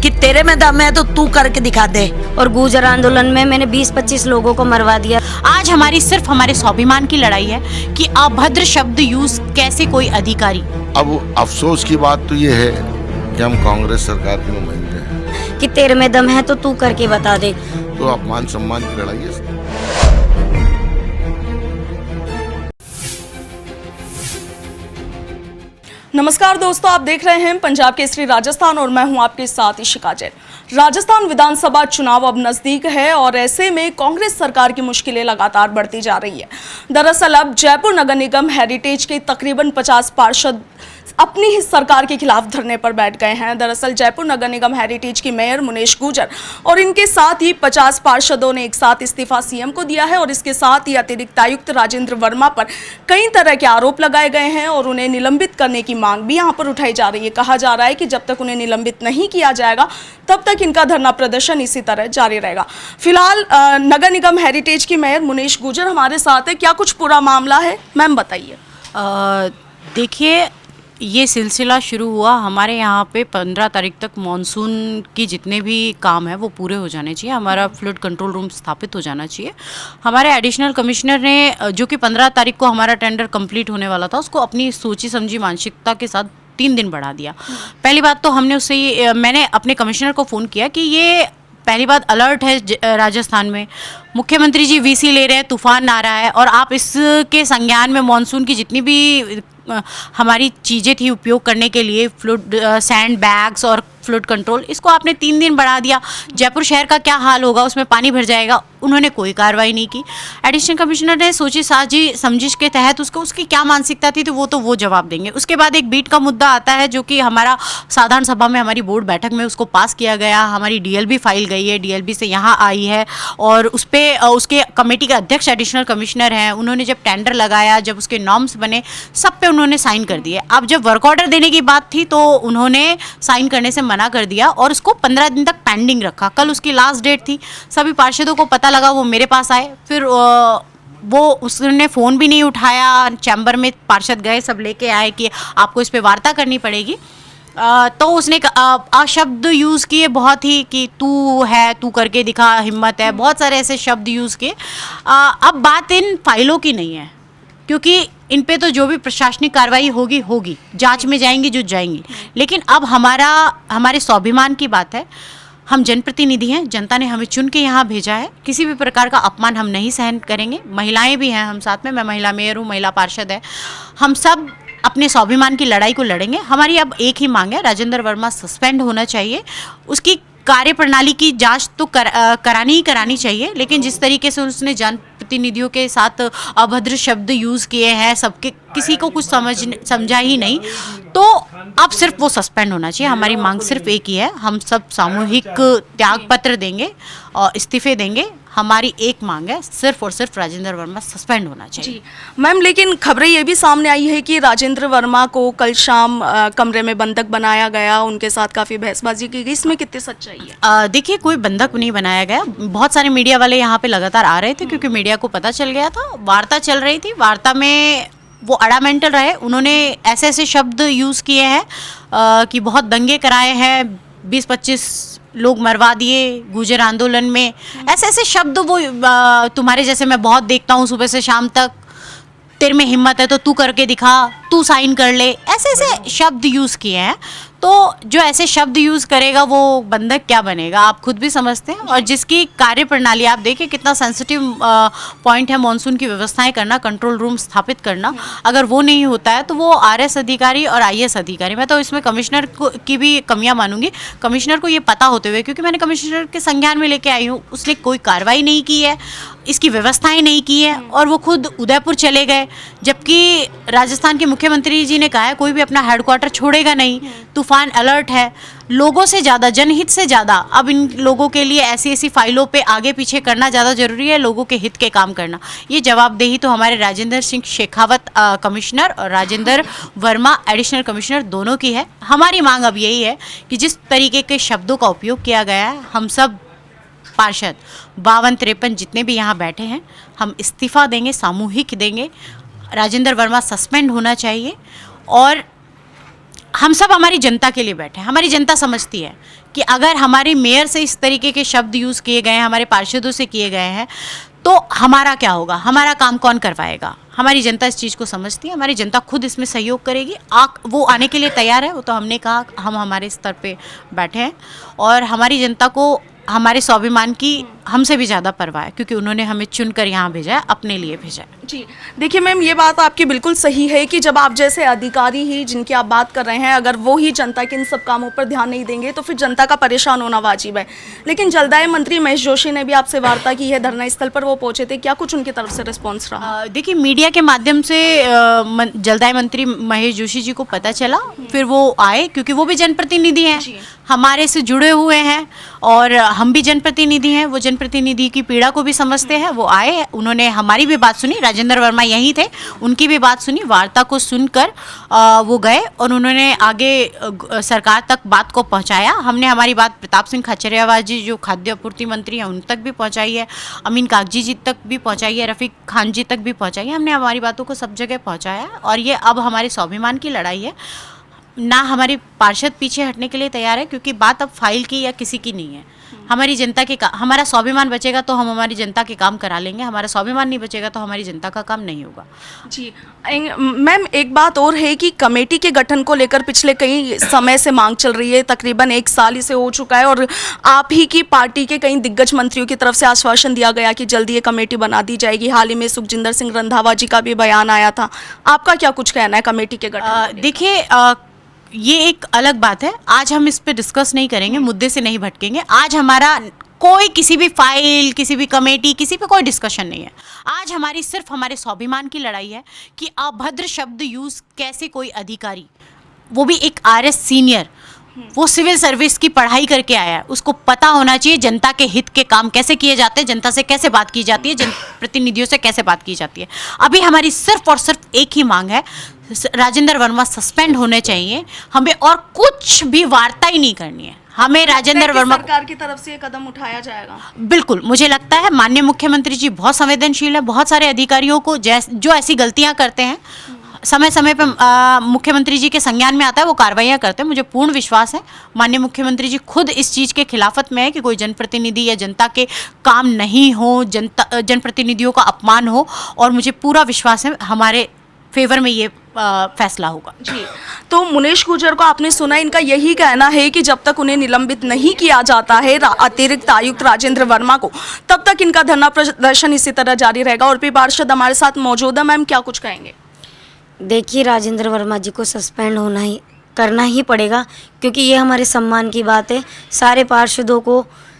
कि तेरे में दम है तो तू करके दिखा दे। और गुर्जर आंदोलन में मैंने 20-25 लोगों को मरवा दिया। आज हमारी सिर्फ हमारे स्वाभिमान की लड़ाई है कि अभद्र शब्द यूज कैसे कोई अधिकारी। अब अफसोस की बात तो ये है कि हम कांग्रेस सरकार के नुमाइंदे हैं। कि तेरे में दम है तो तू करके बता दे। तो अपमान सम्मान की लड़ाई है। नमस्कार दोस्तों, आप देख रहे हैं पंजाब केसरी राजस्थान और मैं हूं आपके साथ इशिका जैन। राजस्थान विधानसभा चुनाव अब नजदीक है और ऐसे में कांग्रेस सरकार की मुश्किलें लगातार बढ़ती जा रही है। दरअसल अब जयपुर नगर निगम हेरिटेज के तकरीबन 50 पार्षद अपनी ही सरकार के खिलाफ धरने पर बैठ गए हैं। दरअसल जयपुर नगर निगम हेरिटेज की मेयर मुनेश गुर्जर और इनके साथ ही 50 पार्षदों ने एक साथ इस्तीफा सीएम को दिया है और इसके साथ ही अतिरिक्त आयुक्त राजेंद्र वर्मा पर कई तरह के आरोप लगाए गए हैं और उन्हें निलंबित करने की मांग भी यहां पर उठाई जा रही है। कहा जा रहा है कि जब तक उन्हें निलंबित नहीं किया जाएगा तब तक इनका धरना प्रदर्शन इसी तरह जारी रहेगा। फिलहाल नगर निगम हेरिटेज की मेयर मुनेश गुर्जर हमारे साथ है। क्या कुछ पूरा मामला है, मैम बताइए। देखिए, ये सिलसिला शुरू हुआ हमारे यहाँ पे 15 तारीख तक मॉनसून की जितने भी काम है वो पूरे हो जाने चाहिए। हमारा फ्लड कंट्रोल रूम स्थापित हो जाना चाहिए। हमारे एडिशनल कमिश्नर ने, जो कि 15 तारीख को हमारा टेंडर कंप्लीट होने वाला था, उसको अपनी सोची समझी मानसिकता के साथ 3 दिन बढ़ा दिया। पहली बात तो मैंने अपने कमिश्नर को फ़ोन किया कि ये पहली बात अलर्ट है राजस्थान में, मुख्यमंत्री जी वीसी ले रहे हैं, तूफान आ रहा है और आप इसके संज्ञान में मॉनसून की जितनी भी हमारी चीज़ें थी उपयोग करने के लिए, फ्लड सैंड बैग्स और फ्लड कंट्रोल, इसको आपने 3 दिन बढ़ा दिया। जयपुर शहर का क्या हाल होगा, उसमें पानी भर जाएगा। उन्होंने कोई कार्रवाई नहीं की। एडिशनल कमिश्नर ने सोची साझी समझिश के तहत उसकी क्या मानसिकता थी तो वो जवाब देंगे। उसके बाद एक बीट का मुद्दा आता है जो कि हमारा साधारण सभा में हमारी बोर्ड बैठक में उसको पास किया गया। हमारी डीएलबी फाइल गई है, डीएलबी से यहाँ आई है और उस पर उसके कमेटी के अध्यक्ष एडिशनल कमिश्नर हैं। उन्होंने जब टेंडर लगाया, जब उसके नॉर्म्स बने, सब पे उन्होंने साइन कर दिए। अब जब वर्क ऑर्डर देने की बात थी तो उन्होंने साइन करने से मना कर दिया और उसको 15 दिन तक पेंडिंग रखा। कल उसकी लास्ट डेट थी। सभी पार्षदों को पता लगा, वो मेरे पास आए। फिर उसने फ़ोन भी नहीं उठाया। चैम्बर में पार्षद गए, सब लेके आए कि आपको इस पे वार्ता करनी पड़ेगी। तो उसने शब्द यूज़ किए बहुत ही कि तू है, तू करके दिखा, हिम्मत है, बहुत सारे ऐसे शब्द यूज़ किए। अब बात इन फाइलों की नहीं है, क्योंकि इन पे तो जो भी प्रशासनिक कार्रवाई होगी, जांच में जाएंगी जो जाएंगी। लेकिन अब हमारे स्वाभिमान की बात है। हम जनप्रतिनिधि हैं, जनता ने हमें चुन के यहाँ भेजा है। किसी भी प्रकार का अपमान हम नहीं सहन करेंगे। महिलाएं भी हैं हम साथ में, मैं महिला मेयर हूँ, महिला पार्षद है। हम सब अपने स्वाभिमान की लड़ाई को लड़ेंगे। हमारी अब एक ही मांग है, राजेंद्र वर्मा सस्पेंड होना चाहिए। उसकी कार्यप्रणाली की जांच तो करानी चाहिए, लेकिन जिस तरीके से उसने जनप्रतिनिधियों के साथ अभद्र शब्द यूज़ किए हैं, सबके किसी को कुछ समझा ही नहीं, तो अब सिर्फ वो सस्पेंड होना चाहिए। हमारी मांग सिर्फ एक ही है, हम सब सामूहिक त्याग पत्र देंगे और इस्तीफे देंगे। हमारी एक मांग है, सिर्फ और सिर्फ राजेंद्र वर्मा सस्पेंड होना चाहिए। जी मैम, लेकिन खबरें ये भी सामने आई है कि राजेंद्र वर्मा को कल शाम कमरे में बंधक बनाया गया, उनके साथ काफ़ी बहसबाजी की गई। इसमें कितनी सच्चाई है? देखिए, कोई बंधक नहीं बनाया गया। बहुत सारे मीडिया वाले यहाँ पे लगातार आ रहे थे, क्योंकि मीडिया को पता चल गया था, वार्ता चल रही थी। वार्ता में वो अड़ामेंटल रहे। उन्होंने ऐसे शब्द यूज़ किए हैं कि बहुत दंगे कराए हैं, 20-25 लोग मरवा दिए गुर्जर आंदोलन में। ऐसे शब्द वो तुम्हारे जैसे मैं बहुत देखता हूँ सुबह से शाम तक, तेरे में हिम्मत है तो तू करके दिखा, तू साइन कर ले, ऐसे शब्द यूज़ किए हैं। तो जो ऐसे शब्द यूज़ करेगा वो बंधक क्या बनेगा, आप खुद भी समझते हैं। और जिसकी कार्यप्रणाली आप देखिए, कितना सेंसिटिव पॉइंट है मॉनसून की व्यवस्थाएं करना, कंट्रोल रूम स्थापित करना। अगर वो नहीं होता है तो वो आरएस अधिकारी और आईएएस अधिकारी, मैं तो इसमें कमिश्नर की भी कमियां मानूंगी। कमिश्नर को ये पता होते हुए, क्योंकि मैंने कमिश्नर के संज्ञान में लेके आई हूँ, उसने कोई कार्रवाई नहीं की है, इसकी व्यवस्थाएं नहीं की है और वो खुद उदयपुर चले गए। जबकि राजस्थान के मुख्यमंत्री जी ने कहा है कोई भी अपना हेडक्वार्टर छोड़ेगा नहीं, तूफान अलर्ट है। लोगों से ज़्यादा, जनहित से ज़्यादा अब इन लोगों के लिए ऐसी फाइलों पे आगे पीछे करना ज़्यादा ज़रूरी है, लोगों के हित के काम करना। ये जवाबदेही तो हमारे राजेंद्र सिंह शेखावत कमिश्नर और राजेंद्र वर्मा एडिशनल कमिश्नर दोनों की है। हमारी मांग अब यही है कि जिस तरीके के शब्दों का उपयोग किया गया है, हम सब पार्षद 52-53 जितने भी यहाँ बैठे हैं, हम इस्तीफा देंगे, सामूहिक देंगे। राजेंद्र वर्मा सस्पेंड होना चाहिए। और हम सब हमारी जनता के लिए बैठे हैं। हमारी जनता समझती है कि अगर हमारे मेयर से इस तरीके के शब्द यूज़ किए गए हैं, हमारे पार्षदों से किए गए हैं, तो हमारा क्या होगा, हमारा काम कौन करवाएगा। हमारी जनता इस चीज़ को समझती है, हमारी जनता खुद इसमें सहयोग करेगी। वो आने के लिए तैयार है। वो तो हमने कहा, हम हमारे स्तर पे बैठे हैं और हमारी जनता को हमारे स्वाभिमान की हमसे भी ज़्यादा परवाह है, क्योंकि उन्होंने हमें चुनकर यहाँ भेजा है, अपने लिए भेजा है। जी देखिए मैम, ये बात आपकी बिल्कुल सही है कि जब आप जैसे अधिकारी ही जिनकी आप बात कर रहे हैं, अगर वो ही जनता के इन सब कामों पर ध्यान नहीं देंगे तो फिर जनता का परेशान होना वाजिब है। लेकिन जलदाय मंत्री महेश जोशी ने भी आपसे वार्ता की है, धरना स्थल पर वो पहुंचे थे, क्या कुछ उनकी तरफ से रिस्पॉन्स रहा? देखिए, मीडिया के माध्यम से जलदाय मंत्री महेश जोशी जी को पता चला, फिर वो आए, क्योंकि वो भी जनप्रतिनिधि हैं, हमारे से जुड़े हुए हैं और हम भी जनप्रतिनिधि हैं। वो जनप्रतिनिधि की पीड़ा को भी समझते हैं। वो आए, उन्होंने हमारी भी बात सुनी, राजेंद्र वर्मा यहीं थे, उनकी भी बात सुनी। वार्ता को सुनकर वो गए और उन्होंने आगे सरकार तक बात को पहुंचाया। हमने हमारी बात प्रताप सिंह खाचरियावास जी, जो खाद्य आपूर्ति मंत्री हैं, उन तक भी पहुंचाई है, अमीन कागजी जी तक भी पहुंचाई है, रफ़ीक खान जी तक भी पहुंचाई है। हमने हमारी बातों को सब जगह पहुंचाया है और ये अब हमारे स्वाभिमान की लड़ाई है। ना हमारी पार्षद पीछे हटने के लिए तैयार है, क्योंकि बात अब फाइल की या किसी की नहीं है। हमारी जनता के हमारा स्वाभिमान बचेगा तो हम हमारी जनता के काम करा लेंगे, हमारा स्वाभिमान नहीं बचेगा तो हमारी जनता का काम नहीं होगा। जी मैम, एक बात और है कि कमेटी के गठन को लेकर पिछले कई समय से मांग चल रही है, तकरीबन 1 साल इसे हो चुका है और आप ही की पार्टी के कई दिग्गज मंत्रियों की तरफ से आश्वासन दिया गया कि जल्दी ये कमेटी बना दी जाएगी। हाल ही में सुखजिंदर सिंह रंधावा जी का भी बयान आया था। आपका क्या कुछ कहना है कमेटी के गठन? देखिए, ये एक अलग बात है, आज हम इस पे डिस्कस नहीं करेंगे, मुद्दे से नहीं भटकेंगे। आज हमारा कोई किसी भी फाइल, किसी भी कमेटी, किसी पे कोई डिस्कशन नहीं है। आज हमारी सिर्फ हमारे स्वाभिमान की लड़ाई है कि अभद्र शब्द यूज़ कैसे कोई अधिकारी, वो भी एक RS सीनियर, वो सिविल सर्विस की पढ़ाई करके आया है, उसको पता होना चाहिए जनता के हित के काम कैसे किए जाते हैं, जनता से कैसे बात की जाती है, जनप्रतिनिधियों से कैसे बात की जाती है। अभी हमारी सिर्फ और सिर्फ एक ही मांग है, राजेंद्र वर्मा सस्पेंड होने चाहिए। हमें और कुछ भी वार्ता ही नहीं करनी है। हमें राजेंद्र वर्मा, सरकार की तरफ से ये कदम उठाया जाएगा? बिल्कुल, मुझे लगता है माननीय मुख्यमंत्री जी बहुत संवेदनशील है। बहुत सारे अधिकारियों को जो ऐसी गलतियां करते हैं, समय समय पे मुख्यमंत्री जी के संज्ञान में आता है, वो कार्रवाइयाँ करते हैं। मुझे पूर्ण विश्वास है माननीय मुख्यमंत्री जी खुद इस चीज़ के खिलाफत में है कि कोई जनप्रतिनिधि या जनता के काम नहीं हो, जनप्रतिनिधियों का अपमान हो, और मुझे पूरा विश्वास है हमारे फेवर में ये फैसला होगा। जी, तो मुनेश गुर्जर को आपने सुना, इनका यही कहना है कि जब तक उन्हें निलंबित नहीं किया जाता है अतिरिक्त आयुक्त राजेंद्र वर्मा को, तब तक इनका धरना प्रदर्शन इसी तरह जारी रहेगा। और भी पार्षद हमारे साथ मौजूद है। मैम, क्या कुछ कहेंगे? देखिए, राजेंद्र वर्मा जी को सस्पेंड करना ही पड़ेगा, क्योंकि ये हमारे सम्मान की बात है।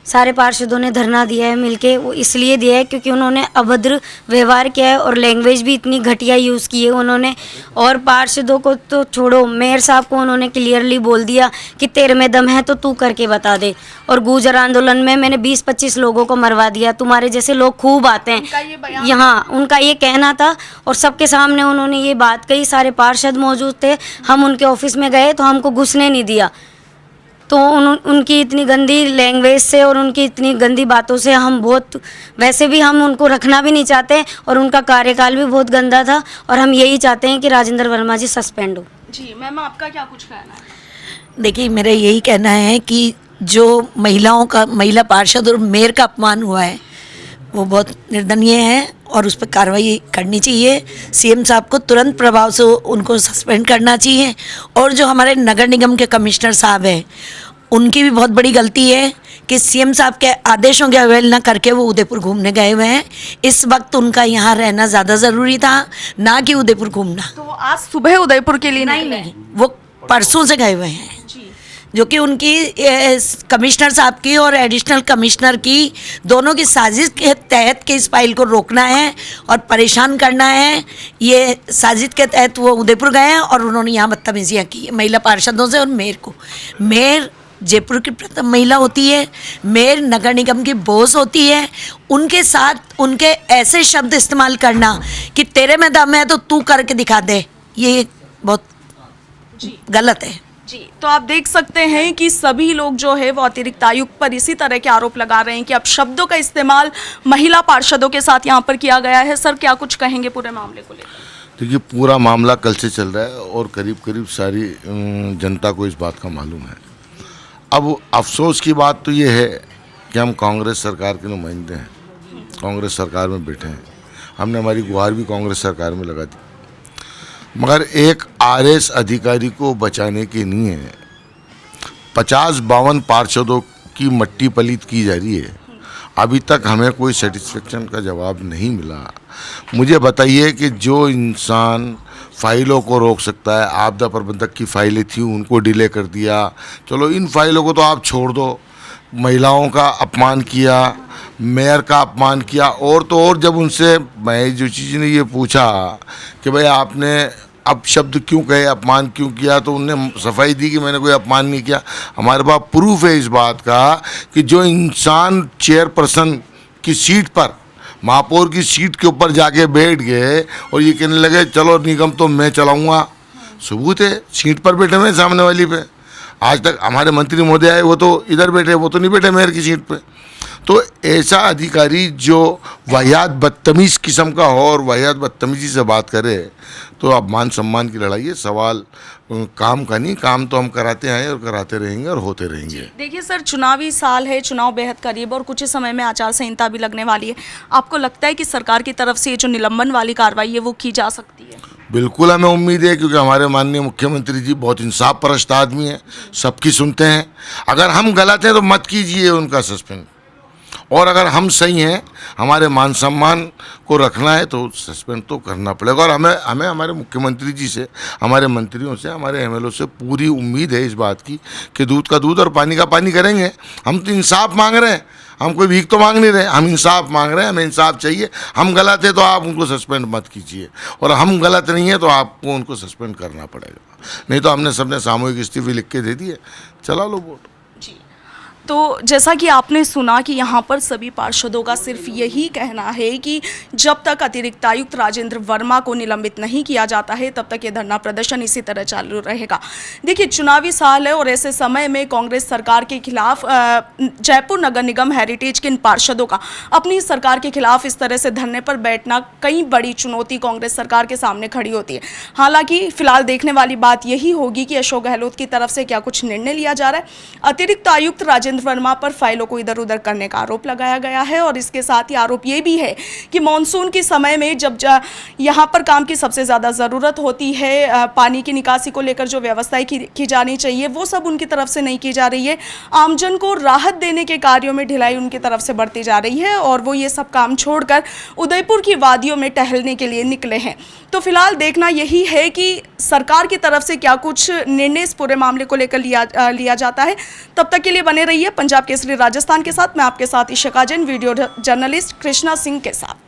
सारे पार्षदों ने धरना दिया है मिलके, वो इसलिए दिया है क्योंकि उन्होंने अभद्र व्यवहार किया है और लैंग्वेज भी इतनी घटिया यूज़ की है उन्होंने। और पार्षदों को तो छोड़ो, मेयर साहब को उन्होंने क्लियरली बोल दिया कि तेरे में दम है तो तू करके बता दे। और गुर्जर आंदोलन में मैंने 20-25 लोगों को मरवा दिया, तुम्हारे जैसे लोग खूब आते हैं यहाँ, उनका ये कहना था। और सबके सामने उन्होंने ये बात कही, सारे पार्षद मौजूद थे। हम उनके ऑफिस में गए तो हमको घुसने नहीं दिया। तो उनकी इतनी गंदी लैंग्वेज से और उनकी इतनी गंदी बातों से हम बहुत, वैसे भी हम उनको रखना भी नहीं चाहते, और उनका कार्यकाल भी बहुत गंदा था। और हम यही चाहते हैं कि राजेंद्र वर्मा जी सस्पेंड हो। जी मैम, आपका क्या कुछ कहना है? देखिए, मेरा यही कहना है कि जो महिला पार्षद और मेयर का अपमान हुआ है वो बहुत निंदनीय है और उस पर कार्रवाई करनी चाहिए। CM साहब को तुरंत प्रभाव से उनको सस्पेंड करना चाहिए। और जो हमारे नगर निगम के कमिश्नर साहब हैं, उनकी भी बहुत बड़ी गलती है कि CM साहब के आदेशों की अवहेलना करके वो उदयपुर घूमने गए हुए हैं। इस वक्त उनका यहाँ रहना ज़्यादा ज़रूरी था, ना कि उदयपुर घूमना। तो आज सुबह उदयपुर के लिए नहीं, वो परसों से गए हुए हैं, जो कि उनकी कमिश्नर साहब की और एडिशनल कमिश्नर की दोनों की साजिश के तहत के इस फाइल को रोकना है और परेशान करना है। ये साजिश के तहत वो उदयपुर गए हैं और उन्होंने यहाँ बदतमीजियाँ की महिला पार्षदों से और मेयर को। मेयर जयपुर की प्रथम महिला होती है, मेयर नगर निगम की बॉस होती है। उनके साथ उनके ऐसे शब्द इस्तेमाल करना कि तेरे में दम है तो तू करके दिखा दे, ये बहुत गलत है। जी, तो आप देख सकते हैं कि सभी लोग जो है वो अतिरिक्त आयुक्त पर इसी तरह के आरोप लगा रहे हैं कि अब शब्दों का इस्तेमाल महिला पार्षदों के साथ यहाँ पर किया गया है। सर, क्या कुछ कहेंगे पूरे मामले को लेकर? देखिए, पूरा मामला कल से चल रहा है और करीब करीब सारी जनता को इस बात का मालूम है। अब अफसोस की बात तो ये है कि हम कांग्रेस सरकार के नुमाइंदे हैं, कांग्रेस सरकार में बैठे हैं, हमने हमारी गुहार भी कांग्रेस सरकार में लगा दी, मगर एक आरएस अधिकारी को बचाने के लिए 50-52 पार्षदों की मट्टी पलीत की जा रही है। अभी तक हमें कोई सेटिस्फेक्शन का जवाब नहीं मिला। मुझे बताइए कि जो इंसान फाइलों को रोक सकता है, आपदा प्रबंधक की फाइलें थी उनको डिले कर दिया, चलो इन फाइलों को तो आप छोड़ दो, महिलाओं का अपमान किया, मेयर का अपमान किया, और तो और जब उनसे महेश जोशी जी ने ये पूछा कि भाई आपने अब शब्द क्यों कहे, अपमान क्यों किया, तो उनने सफाई दी कि मैंने कोई अपमान नहीं किया। हमारे पास प्रूफ है इस बात का कि जो इंसान चेयरपर्सन की सीट पर, महापौर की सीट के ऊपर जाके बैठ गए और ये कहने लगे चलो निगम तो मैं चलाऊँगा, सबूत है, सीट पर बैठे हुए सामने वाली पे। आज तक हमारे मंत्री महोदय आए, वो तो इधर बैठे, वो तो नहीं बैठे मेयर की सीट पे। तो ऐसा अधिकारी जो वाहियात बदतमीज़ किस्म का हो और वाहियात बदतमीजी से बात करे तो अब मान सम्मान की लड़ाई है, सवाल काम का नहीं, काम तो हम कराते आए और कराते रहेंगे और होते रहेंगे। देखिए सर, चुनावी साल है, चुनाव बेहद करीब और कुछ ही समय में आचार संहिता भी लगने वाली है। आपको लगता है कि सरकार की तरफ से ये जो निलंबन वाली कार्रवाई है वो की जा सकती है? बिल्कुल हमें उम्मीद है, क्योंकि हमारे माननीय मुख्यमंत्री जी बहुत इंसाफ परस्त आदमी हैं, सबकी सुनते हैं। अगर हम गलत हैं तो मत कीजिए उनका सस्पेंड, और अगर हम सही हैं, हमारे मान सम्मान को रखना है तो सस्पेंड तो करना पड़ेगा। और हमें हमारे मुख्यमंत्री जी से, हमारे मंत्रियों से, हमारे एमएलओ से पूरी उम्मीद है इस बात की कि दूध का दूध और पानी का पानी करेंगे। हम तो इंसाफ मांग रहे हैं, हम कोई भीख तो मांग नहीं रहे, हम इंसाफ मांग रहे हैं, हमें इंसाफ चाहिए। हम गलत है तो आप उनको सस्पेंड मत कीजिए, और हम गलत नहीं है तो आपको उनको सस्पेंड करना पड़ेगा, नहीं तो हमने सबने सामूहिक इस्तीफे लिख के दे दिए, चला लो वोट। तो जैसा कि आपने सुना कि यहाँ पर सभी पार्षदों का सिर्फ यही कहना है कि जब तक अतिरिक्त आयुक्त राजेंद्र वर्मा को निलंबित नहीं किया जाता है तब तक ये धरना प्रदर्शन इसी तरह चालू रहेगा। देखिए, चुनावी साल है और ऐसे समय में कांग्रेस सरकार के खिलाफ जयपुर नगर निगम हेरिटेज के इन पार्षदों का अपनी सरकार के खिलाफ इस तरह से धरने पर बैठना कई बड़ी चुनौती कांग्रेस सरकार के सामने खड़ी होती है। हालांकि फिलहाल देखने वाली बात यही होगी कि अशोक गहलोत की तरफ से क्या कुछ निर्णय लिया जा रहा है। अतिरिक्त आयुक्त राजेंद्र वर्मा पर फाइलों को इधर उधर करने का आरोप लगाया गया है, और इसके साथ ही आरोप ये भी है कि मानसून के समय में जब यहाँ पर काम की सबसे ज़्यादा ज़रूरत होती है, पानी की निकासी को लेकर जो व्यवस्थाएं की जानी चाहिए वो सब उनकी तरफ से नहीं की जा रही है। आमजन को राहत देने के कार्यों में ढिलाई उनकी तरफ से बढ़ती जा रही है और वो ये सब काम छोड़कर उदयपुर की वादियों में टहलने के लिए निकले हैं। तो फिलहाल देखना यही है कि सरकार की तरफ से क्या कुछ निर्णय इस पूरे मामले को लेकर लिया जाता है। तब तक के लिए बने रहिए पंजाब केसरी राजस्थान के साथ। मैं आपके साथ इशिका जैन, वीडियो जर्नलिस्ट कृष्णा सिंह के साथ।